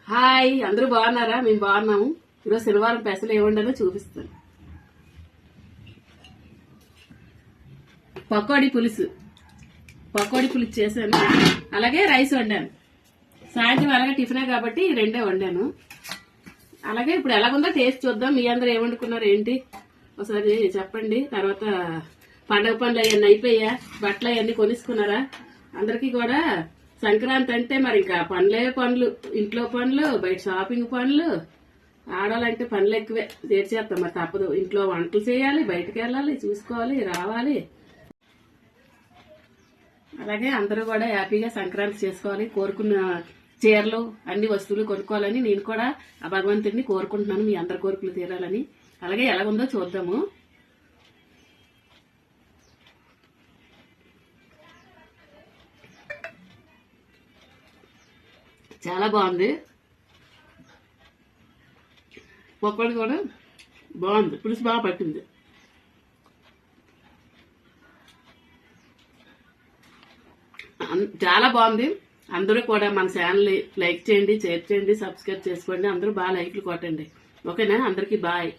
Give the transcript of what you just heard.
Hi, అందరూ బాగున్నారా? మేము బాగున్నాము. ఈరోజు శనివారం పెసలు ఏముండదో చూపిస్తాను. పకోడీ పులుసు చేశాను. అలాగే రైస్ వండాను. సాయంత్రం అలాగే టిఫినే కాబట్టి రెండే వండాను. అలాగే ఇప్పుడు ఎలాగుందో టేస్ట్ చూద్దాం. మీ అందరూ ఏమండుకున్నారు ఏంటి ఒకసారి చెప్పండి. తర్వాత పండగ పనులు అవన్నీ అయిపోయా, బట్టలు అవన్నీ కొనుక్కున్నారా? అందరికీ కూడా సంక్రాంతి అంటే మరి ఇంకా పనులే పనులు, ఇంట్లో పనులు, బయట షాపింగ్ పనులు. ఆడాలంటే పనులు ఎక్కువే. చేస్తాం మరి తప్పదు. ఇంట్లో వంటలు చేయాలి, బయటకు వెళ్ళాలి, చూసుకోవాలి, రావాలి. అలాగే అందరూ కూడా హ్యాపీగా సంక్రాంతి చేసుకోవాలి. కోరుకున్న చీరలు అన్ని వస్తువులు కొనుక్కోవాలని నేను కూడా ఆ భగవంతుడిని కోరుకుంటున్నాను, మీ అందరి కోరికలు తీరాలని. అలాగే ఎలాగుందో చూద్దాము. చాలా బాగుంది. పకోడీ కూడా బాగుంది, పులుసు బాగా పట్టింది. చాలా బాగుంది. అందరూ కూడా మన ఛానల్ లైక్ చేయండి, షేర్ చేయండి, సబ్స్క్రైబ్ చేసుకోండి. అందరూ బాగా లైక్లు కొట్టండి. ఓకేనా? అందరికీ బాయ్.